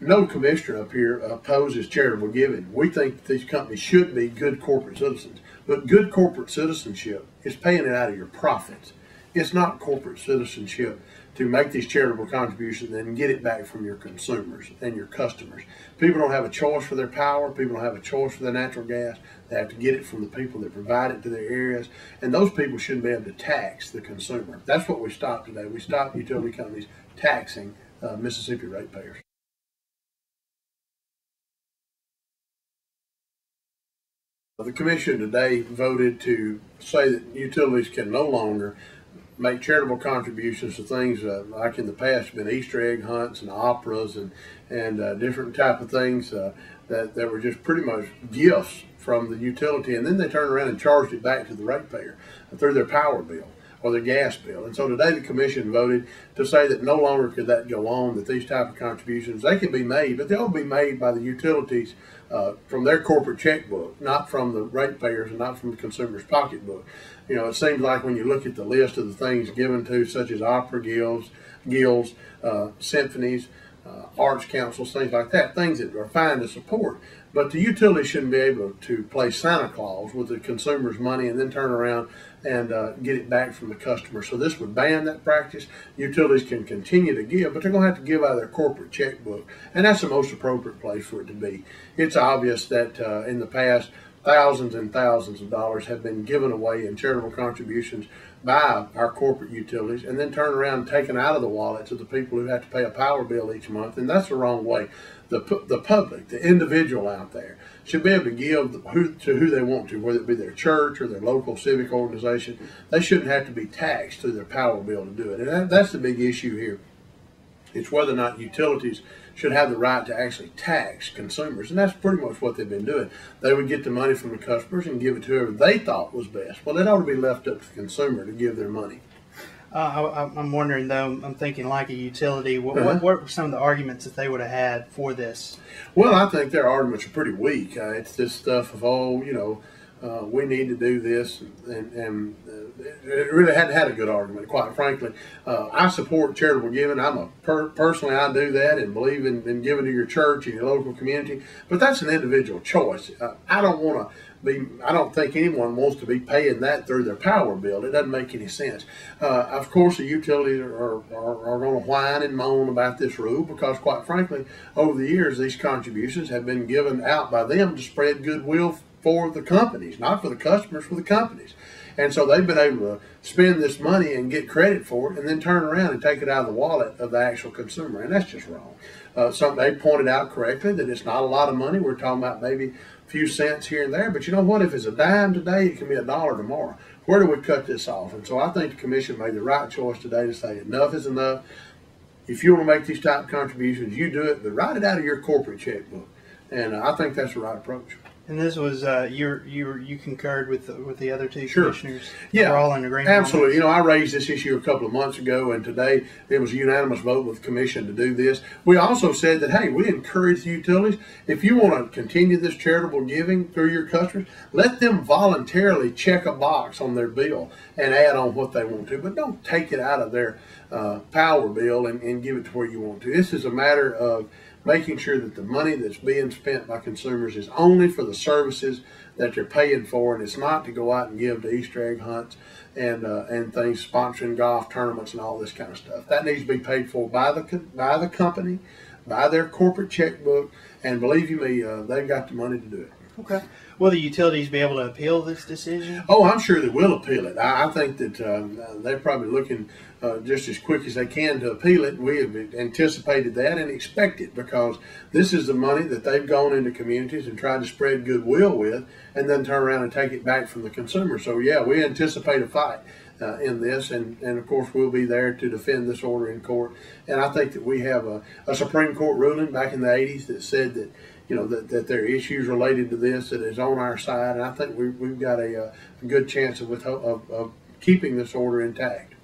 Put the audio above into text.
no commissioner up here opposes charitable giving. We think that these companies should be good corporate citizens. But good corporate citizenship is paying it out of your profits. It's not corporate citizenship to make these charitable contributions and get it back from your consumers and your customers. People don't have a choice for their power. People don't have a choice for their natural gas. They have to get it from the people that provide it to their areas. And those people shouldn't be able to tax the consumer. That's what we stopped today. We stopped utility companies taxing Mississippi ratepayers. The commission today voted to say that utilities can no longer make charitable contributions to things like in the past have been Easter egg hunts and operas and different type of things that were just pretty much gifts from the utility, and then they turned around and charged it back to the ratepayer through their power bill or their gas bill. And so today the commission voted to say that no longer could that go on, that these type of contributions, they can be made, but they'll be made by the utilities from their corporate checkbook, not from the ratepayers and not from the consumer's pocketbook. You know, it seems like when you look at the list of the things given to, such as opera guilds, symphonies, arts councils, things like that, things that are fine to support. But the utility shouldn't be able to play Santa Claus with the consumer's money and then turn around and get it back from the customer. So this would ban that practice. Utilities can continue to give, but they're going to have to give out of their corporate checkbook. And that's the most appropriate place for it to be. It's obvious that in the past, thousands and thousands of dollars have been given away in charitable contributions by our corporate utilities and then turned around and taken out of the wallets of the people who have to pay a power bill each month. And that's the wrong way. The public, the individual out there, should be able to give to who they want to, whether it be their church or their local civic organization. They shouldn't have to be taxed through their power bill to do it. And that's the big issue here. It's whether or not utilities should have the right to actually tax consumers. And that's pretty much what they've been doing. They would get the money from the customers and give it to whoever they thought was best. Well, it ought to be left up to the consumer to give their money. I'm wondering, though, I'm thinking like a utility, what were some of the arguments that they would have had for this? Well, I think their arguments are pretty weak. It's this stuff of, oh, you know, we need to do this, and it really hadn't had a good argument, quite frankly. I support charitable giving. Personally, I do that and believe in giving to your church and your local community, but that's an individual choice. I don't think anyone wants to be paying that through their power bill. It doesn't make any sense. Of course, the utilities are going to whine and moan about this rule because, quite frankly, over the years, these contributions have been given out by them to spread goodwill for the companies, not for the customers, for the companies. And so they've been able to spend this money and get credit for it and then turn around and take it out of the wallet of the actual consumer. And that's just wrong. They pointed out correctly that it's not a lot of money. We're talking about maybe a few cents here and there. But you know what? If it's a dime today, it can be $1 tomorrow. Where do we cut this off? And so I think the commission made the right choice today to say enough is enough. If you want to make these type of contributions, you do it, but write it out of your corporate checkbook. And I think that's the right approach. And this was you concurred with the other two Sure. commissioners. Yeah, we're all in agreement. Absolutely. You know, I raised this issue a couple of months ago, and today it was a unanimous vote with the commission to do this. We also said that, hey, we encourage the utilities, if you want to continue this charitable giving through your customers, let them voluntarily check a box on their bill and add on what they want to, but don't take it out of their power bill and give it to where you want to. This is a matter of making sure that the money that's being spent by consumers is only for the services that they're paying for, and it's not to go out and give to Easter egg hunts and things, sponsoring golf tournaments and all this kind of stuff. That needs to be paid for by the company, by their corporate checkbook, and believe you me, they've got the money to do it. Okay. Will the utilities be able to appeal this decision? Oh, I'm sure they will appeal it. I think that they're probably looking just as quick as they can to appeal it. We have anticipated that and expect it because this is the money that they've gone into communities and tried to spread goodwill with and then turn around and take it back from the consumer. So, yeah, we anticipate a fight in this, and of course we'll be there to defend this order in court. And I think that we have a Supreme Court ruling back in the 80s that said that, you know, that there are issues related to this that is on our side, and I think we've got a good chance of keeping this order intact.